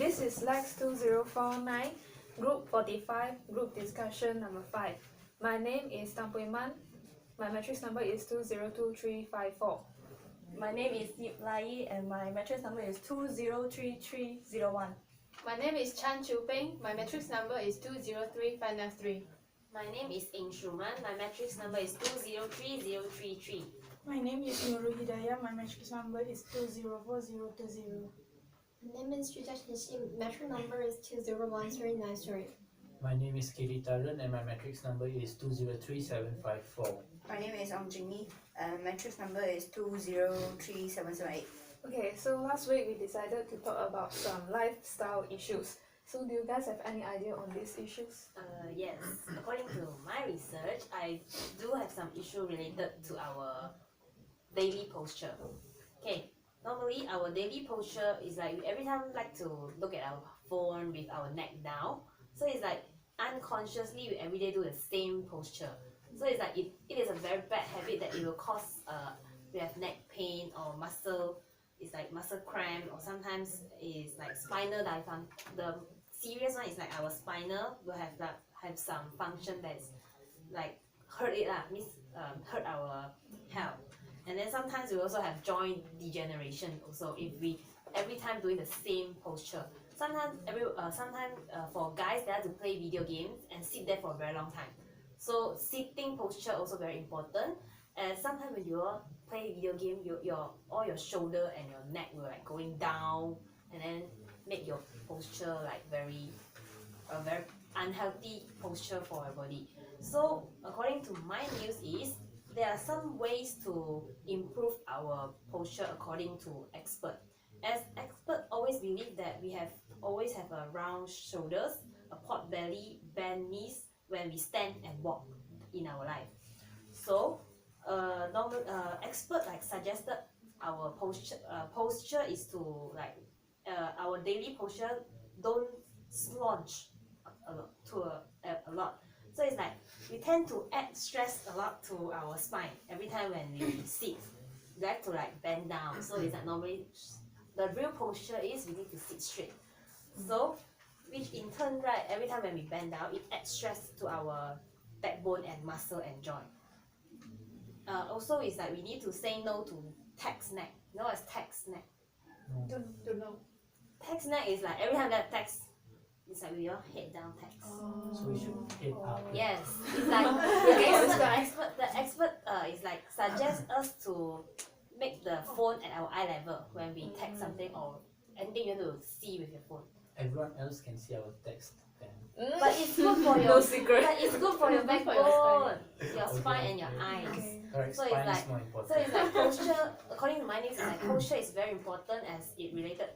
This is Lex 2049, Group 45, Group Discussion number 5. My name is Tang Pui Man. My matrix number is 202354. My name is Yip Lai and my matrix number is 203301. My name is Chan Chiu Peng. My matrix number is 203593. My name is Eng Shuman. My matrix number is 203033. My name is Nurul Hidayah. My matrix number is 204020. My name is Jujaj Hishim. Matrix number is 201393. My name is Kiri Tarun and my matrix number is 203754. My name is Ong Jingyi and matrix number is 203778. Okay, so last week we decided to talk about some lifestyle issues. So do you guys have any idea on these issues? Yes, according to my research, I do have some issue related to our daily posture. Okay, normally our daily posture is like we every time like to look at our phone with our neck down. So it's like unconsciously we every day do the same posture. So it's like it is a very bad habit that it will cause we have neck pain or muscle. It's like muscle cramp or sometimes it's like spinal diaphragm. The serious one is like our spinal will have some function that's like hurt it means hurt our health. And then sometimes we also have joint degeneration also if we every time doing the same posture. Sometimes for guys they have to play video games and sit there for a very long time. So sitting posture also very important. And sometimes when you play video game, all your shoulder and your neck will like going down, and then make your posture like very unhealthy posture for your body. So according to my news is there are some ways to improve our posture according to expert. As expert always believe that we always have a round shoulders, a pot belly, bend knees when we stand and walk in our life. So expert like suggested our posture is to like our daily posture don't slouch a lot. So it's like we tend to add stress a lot to our spine every time when we sit. We like to like bend down. So it's like normally the real posture is we need to sit straight. So which in turn right every time when we bend down it adds stress to our backbone and muscle and joint. Also it's like we need to say no to text neck. You know what's text neck? Don't know. Text neck is like every time that text it's like we all head down text. So we should head up. Yes, it's like the expert is like suggest us to make the phone at our eye level when we text something or anything you want to see with your phone. Everyone else can see our text then. But it's good for your No secret. But it's good for your Good for backbone, your your Okay. spine and your eyes. Okay. Alright, So spine it's like is more important. so it's like posture. According to my news, it's like posture is very important as it related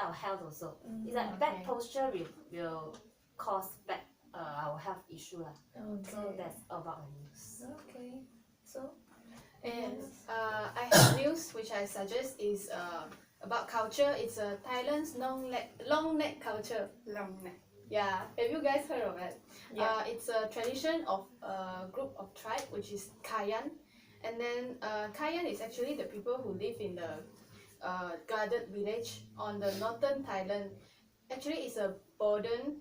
our health also. It's like bad Okay. posture will cause bad our health issue lah. So that's about my news. Okay. So And I have news which I suggest is about culture. It's Thailand's long neck culture. Long neck. Yeah, have you guys heard of it? Yeah. It's a tradition of a group of tribe which is Kayan, and then Kayan is actually the people who live in the guarded village on the northern Thailand. Actually, it's a border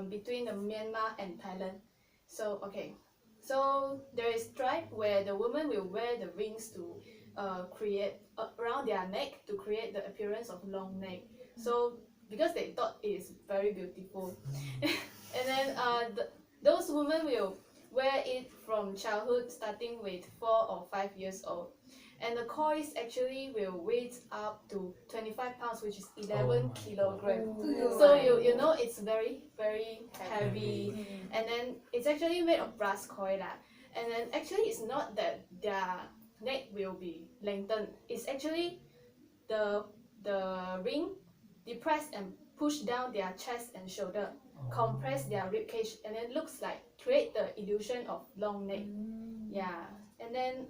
between the Myanmar and Thailand. So okay, so there is tribe where the woman will wear the rings to create around their neck to create the appearance of long neck. So because they thought it is very beautiful, and then those women will wear it from childhood, starting with 4 or 5 years old, and the coils actually will weigh up to 25 pounds, which is 11 kilograms. So you know it's very heavy, and then it's actually made of brass coil lah. And then actually it's not that their neck will be lengthened. It's actually the ring depress and push down their chest and shoulder, compress their rib cage, and then looks like create the illusion of long neck. Yeah, and then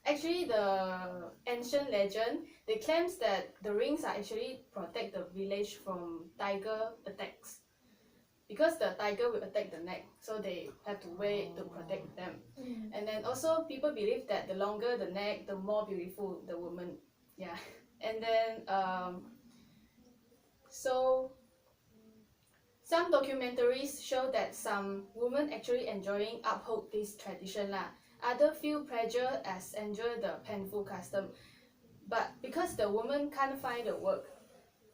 actually the ancient legend they claims that the rings are actually protect the village from tiger attacks, because the tiger will attack the neck, so they have to wear it to protect them. And then also people believe that the longer the neck, the more beautiful the woman. Yeah. And then so some documentaries show that some women actually enjoying uphold this tradition lah. Other feel pressure as enjoy the painful custom. But because the woman can't find the work,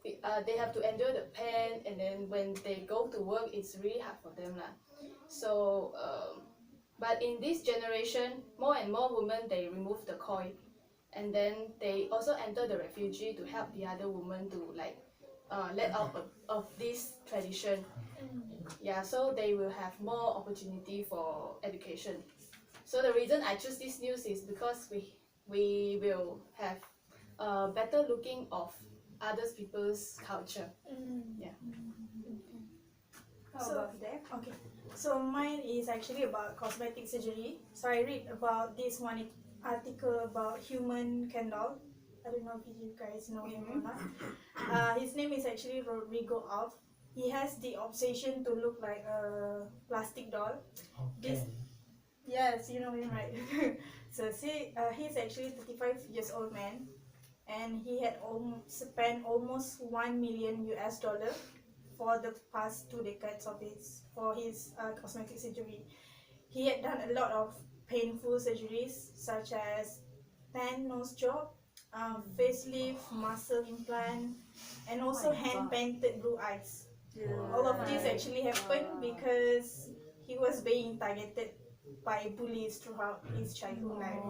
they have to endure the pain, and then when they go to work, it's really hard for them lah. So, but in this generation, more and more women they remove the coil, and then they also enter the refugee to help the other women to like let out of this tradition. Yeah, so they will have more opportunity for education. So the reason I choose this news is because we will have a better looking of others people's culture. Yeah. How about that? Okay, so mine is actually about cosmetic surgery. So I read about this one article about human Kendall. I don't know if you guys know him or not. His name is actually Rodrigo Alf. He has the obsession to look like a plastic doll. Okay. Yes, you know him, right? So he's actually 35 years old man, and he had spent almost $1 million for the past 2 decades of his cosmetic surgery. He had done a lot of painful surgeries such as 10 nose job, facelift, muscle implant, and also hand painted blue eyes. All of this actually happened because he was being targeted by bullies throughout his childhood life.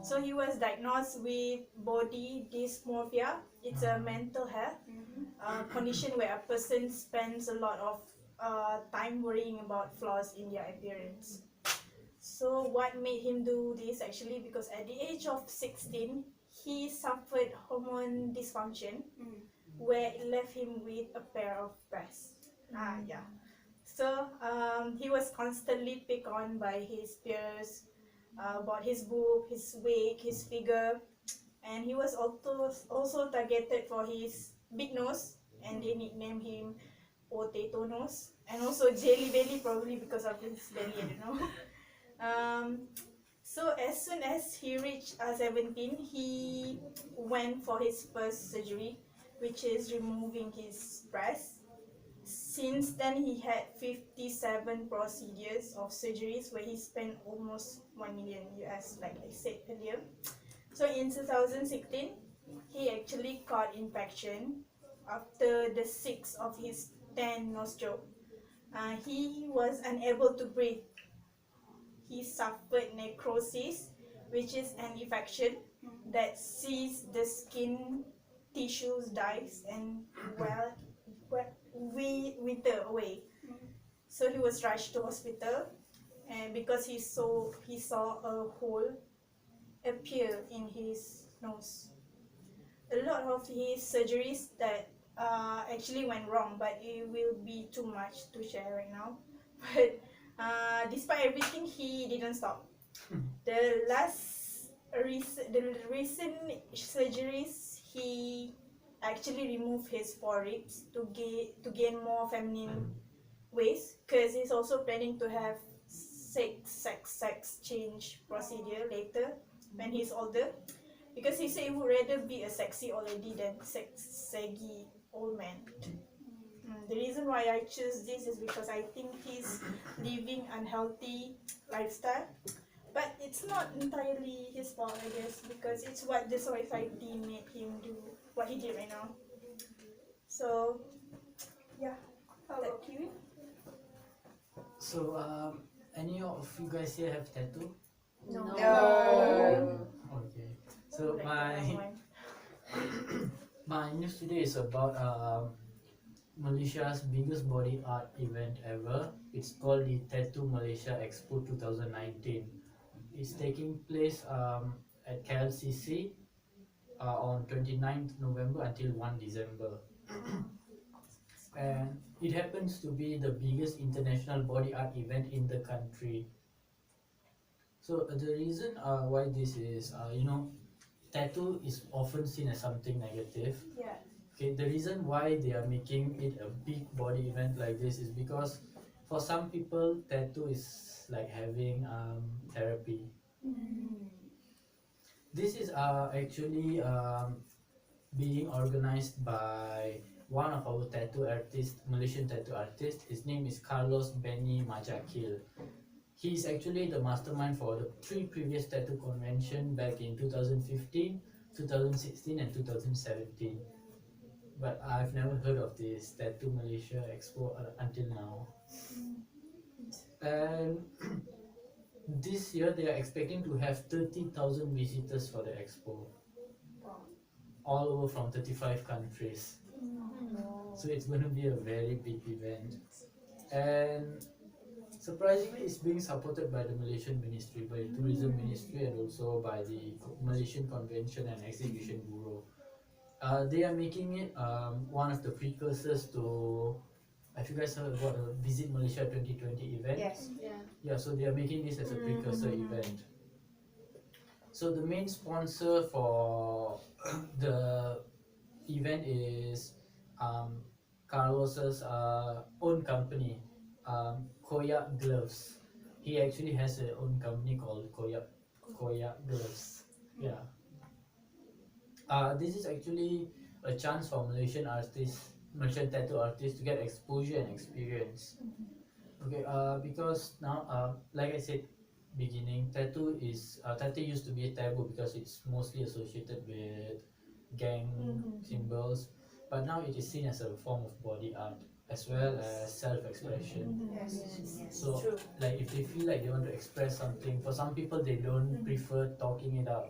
So he was diagnosed with body dysmorphia. It's a mental health condition where a person spends a lot of time worrying about flaws in their appearance. So what made him do this actually, because at the age of 16, he suffered hormone dysfunction where it left him with a pair of breasts. So he was constantly picked on by his peers about his book, his weight, his figure, and he was also targeted for his big nose, and they nicknamed him Potato Nose, and also Jelly Belly, probably because of his belly, I don't know. So as soon as he reached 17, he went for his first surgery, which is removing his breast. Since then, he had 57 procedures of surgeries where he spent almost $1 million, like I said earlier. So in 2016, he actually caught infection after the 6th of his 10 nose job. He was unable to breathe. He suffered necrosis, which is an infection that sees the skin tissues dies and wither away. So he was rushed to hospital, and because he saw a hole appear in his nose. A lot of his surgeries that actually went wrong, but it will be too much to share right now. But despite everything, he didn't stop. The recent surgeries, he actually removed his 4 ribs to gain more feminine waist, because he's also planning to have sex change procedure later when he's older, because he said he would rather be a sexy old lady than saggy old man. The reason why I choose this is because I think he's living unhealthy lifestyle, but it's not entirely his fault, I guess, because it's what the society made him do what he did right now. So yeah, How about Kiwi? So any of you guys here have tattoo? No. Okay. So my news today is about Malaysia's biggest body art event ever. It's called the Tattoo Malaysia Expo 2019. It's taking place at KLCC on 29th November until 1 December. And it happens to be the biggest international body art event in the country. So the reason why this is, tattoo is often seen as something negative. yeah. Okay, the reason why they are making it a big body event like this is because for some people, tattoo is like having therapy. This is actually being organized by one of our tattoo artists, Malaysian tattoo artist. His name is Carlos Benny Majakil. He's actually the mastermind for the 3 previous tattoo convention back in 2015, 2016 and 2017. But I've never heard of this Tattoo Malaysia Expo until now. And this year they are expecting to have 30,000 visitors for the expo. All over from 35 countries. So it's going to be a very big event. And surprisingly, it's being supported by the Malaysian Ministry, by the Tourism Ministry, and also by the Malaysian Convention and Exhibition Bureau. They are making it one of the precursors to, have you guys heard about the Visit Malaysia 2020 event? Yes. Yeah. Yeah, so they are making this as a precursor event. So the main sponsor for the event is Carlos's own company, Koyak Gloves. He actually has his own company called Koyak Gloves. Yeah. This is actually a chance for Malaysian tattoo artists to get exposure and experience. Okay, because now, like I said, tattoo used to be a taboo because it's mostly associated with gang symbols, but now it is seen as a form of body art as well as self-expression. Yes. So, like if they feel like they want to express something, for some people they don't prefer talking it out.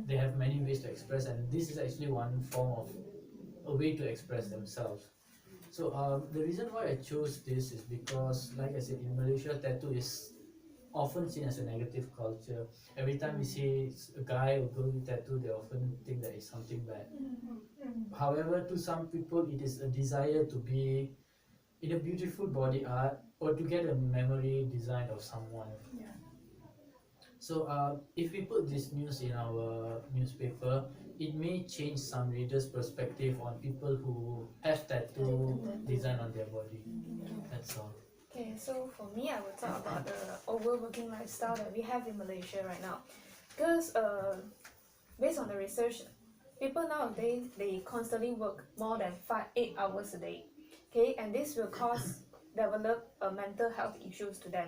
They have many ways to express, and this is actually one form of a way to express themselves. So the reason why I chose this is because, like I said, in Malaysia, tattoo is often seen as a negative culture. Every time we see a guy or girl with tattoo, they often think that it's something bad. However, to some people, it is a desire to be in a beautiful body art or to get a memory design of someone. So if we put this news in our newspaper, it may change some readers' perspective on people who have tattoo design on their body. That's all. Okay, so for me, I will talk about the overworking lifestyle that we have in Malaysia right now. Because based on the research, people nowadays, they constantly work more than 8 hours a day. Okay, and this will develop mental health issues to them.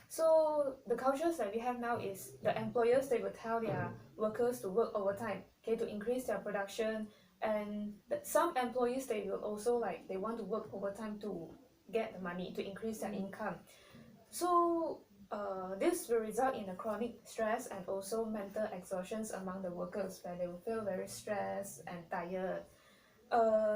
So the cultures that we have now is the employers, they will tell their workers to work overtime, okay, to increase their production. And some employees, they will also they want to work overtime to get the money, to increase their income. So this will result in a chronic stress and also mental exhaustions among the workers, where they will feel very stressed and tired.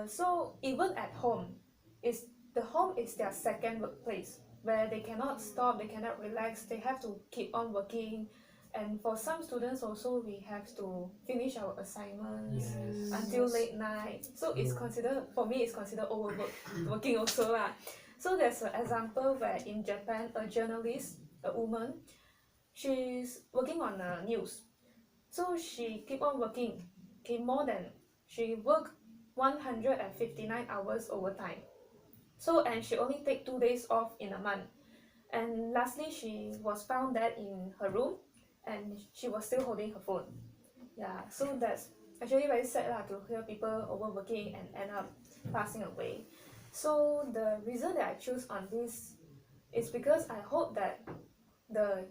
So even at home, the home is their second workplace, where they cannot stop, they cannot relax, they have to keep on working. And for some students also, we have to finish our assignments until late night. So it's considered, for me, it's considered working also lah. So there's an example where in Japan, a journalist, a woman, she's working on the news. So she keep on working, okay, she worked 159 hours overtime. So, and she only take 2 days off in a month. And lastly, she was found dead in her room, and she was still holding her phone. Yeah, so that's actually very sad to hear people overworking and end up passing away. So the reason that I choose on this is because I hope that the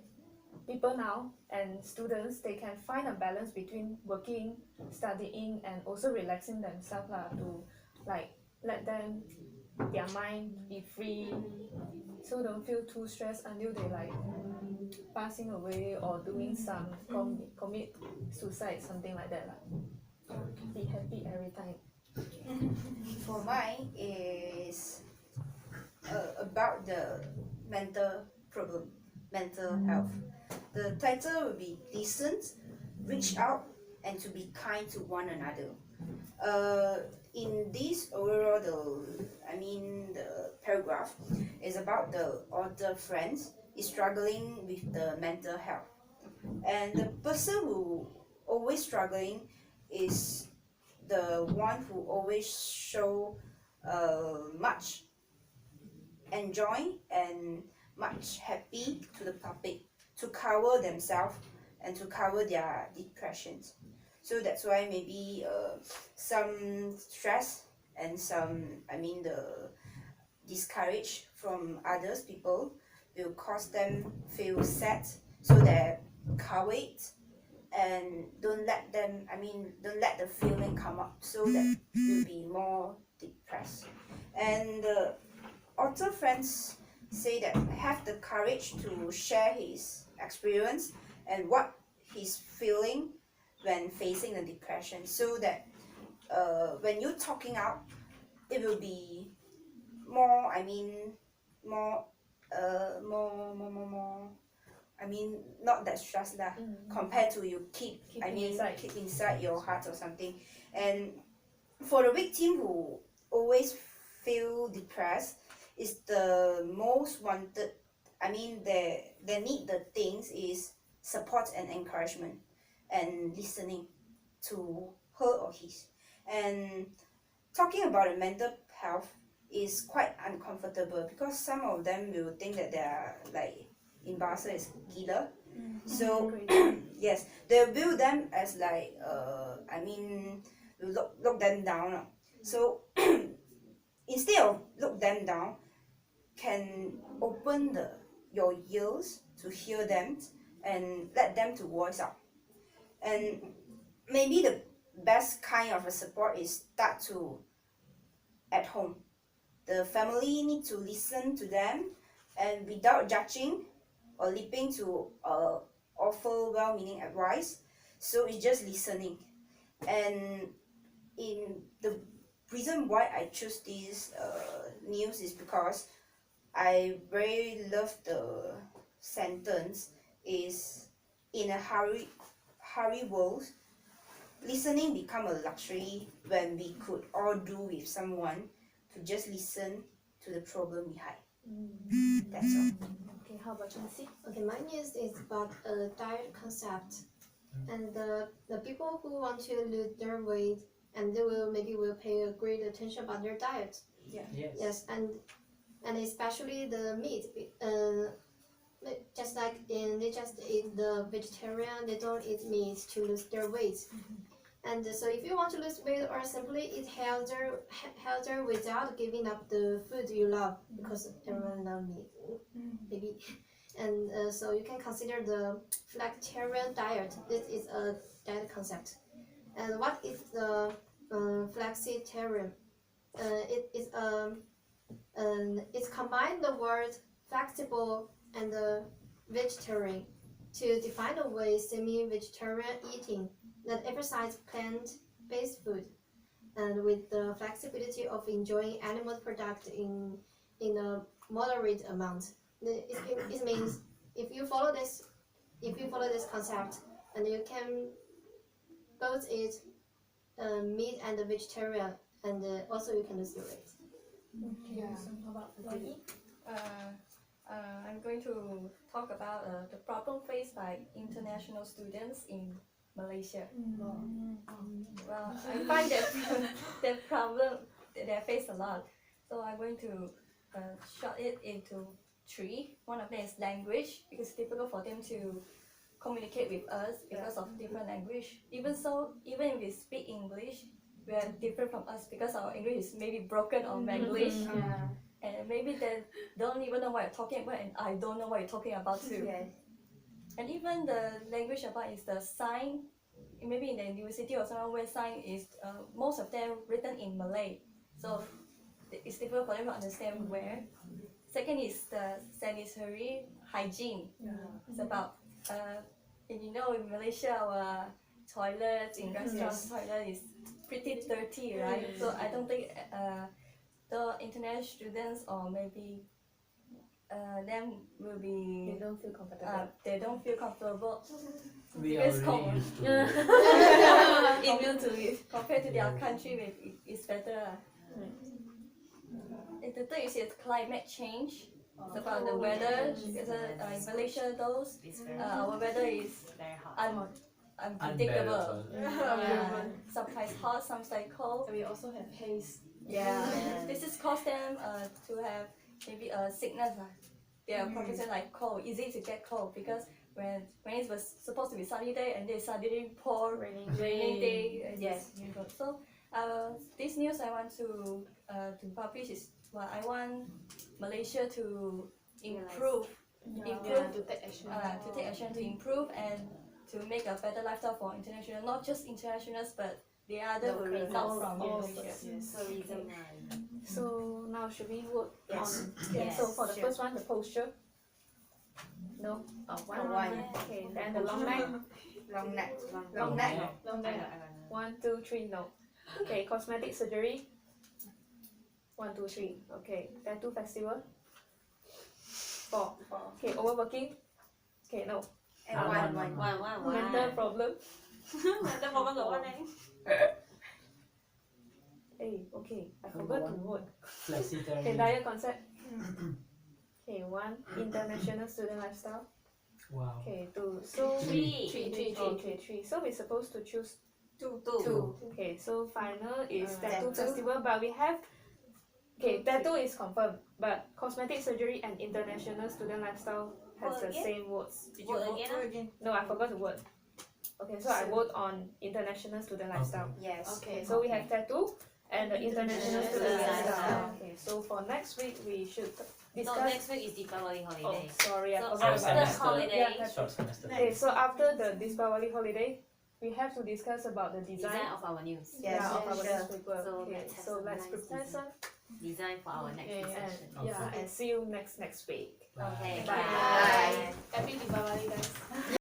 people now and students, they can find a balance between working, studying, and also relaxing themselves to let their mind be free, so don't feel too stressed until they passing away or doing some commit suicide, something like that be happy every time. For mine is about the mental problem, mental health. The title will be listen, reach out, and to be kind to one another. In this overall, the paragraph is about the author friends is struggling with the mental health, and the person who always struggling is the one who always show much enjoy and much happy to the public to cover themselves and to cover their depressions. So that's why maybe some stress and some, I mean, the discourage from others people will cause them feel sad, so they cover it and don't let them, I mean, don't let the feeling come up, so that will be more depressed. And the author friends say that have the courage to share his experience and what he's feeling when facing the depression, so that when you're talking out, it will be more, I mean, more more, I mean, not that stress lah, compared to you keep I mean inside. keep inside your heart or something. And for the victim who always feel depressed, is the most wanted, I mean, they need the things is support and encouragement and listening to her or his. And talking about the mental health is quite uncomfortable, because some of them will think that they are like, in Bahasa is gila. So yes, they view them as like I mean, will look them down lah. So instead of look them down, can open your ears to hear them and let them to voice out. And maybe the best kind of a support is start to at home. The family need to listen to them and without judging or leaping to offer well-meaning advice. So it's just listening. And in the reason why I choose this news is because I very love the sentence is, in a hurry world, listening become a luxury when we could all do with someone to just listen to the problem behind. That's all. Okay, how about Chancy? Okay, my news is about a diet concept, and the people who want to lose their weight, and they will pay a great attention about their diet. Yes, and especially the meat. Just like they just eat the vegetarian, they don't eat meat to lose their weight. And so if you want to lose weight or simply eat healthier without giving up the food you love, because everyone loves meat, maybe. And so you can consider the flexitarian diet. This is a diet concept. And what is the flexitarian? It is it's combined the word flexible and vegetarian to define a way semi-vegetarian eating that emphasizes plant-based food, and with the flexibility of enjoying animal products in a moderate amount. It means if you follow this concept, and you can both eat meat and vegetarian, and also you can lose your weight. Yeah. So how about Maggie? I'm going to talk about the problem faced by international students in Malaysia. Well, I find that that problem they face a lot. So I'm going to short it into three. One of them is language, because it's difficult for them to communicate with us because of different language. Even if we speak English, we are different from us because our English is maybe broken or Manglish. And maybe they don't even know what you're talking about, and I don't know what you're talking about too. And even the language about is the sign, maybe in the university or somewhere where sign is most of them written in Malay, so it's difficult for them to understand where. Second is the sanitary hygiene. It's about and you know, in Malaysia our toilets in restaurants toilet is pretty dirty, right? So I don't think the international students or maybe them will be They don't feel comfortable. they don't feel comfortable We are because really used to it. immune to it compared to their country, maybe it's better. And the third is climate change. It's about the weather. Because in Malaysia, our weather is Very hot. unpredictable. Unbearable. Sometimes hot, sometimes cold. We also have haze. This is cause them to have maybe a sickness. They are professor like cold, easy to get cold because when it was supposed to be sunny day and then suddenly pour Raining day. Yes. So this news I want to publish is I want Malaysia to improve To take action. to improve and to make a better lifestyle for international, not just internationals but the other who Local. result from All Malaysia. Tourism. So now should we vote Yes. on? Okay, so for the Sure. first one, the posture. No. One. Okay, then the long neck. Long neck. Long neck. Long neck. 1, 2, 3. No. Okay, cosmetic surgery. 1, 2, 3. Okay, tattoo festival. 4. Okay, overworking. Okay, no. And One. one. Mental problem. Mental problem got one eh. Hey, okay, I forgot to vote. Okay, Flexitarian. diet concept. Okay, 1. International student lifestyle. Wow. Okay, 2. So Three. Okay, 3. So we're supposed to choose. Two. Okay, so final is tattoo Tattoo. festival, but we have. Okay, tattoo is confirmed, but cosmetic surgery and international student lifestyle has Vote the again? same votes. Did you vote again? No, I forgot to vote. Okay, so I vote on international student lifestyle. Yes. Okay, so we have tattoo and the international student International lifestyle. Okay, so for next week we should No, discuss. next week is Deepavali Oh, holiday. sorry, I So forgot after about that. holiday, Yeah, Short semester. Okay, so after the Deepavali holiday, we have to discuss about the design design. of our news. Yes, Yeah, of our sure. newspaper. So Okay, let's have so some let's nice prepare design. some. Design for our next Okay, discussion. and yeah, and see you next week. Okay, Bye. bye. Happy Diwali, guys.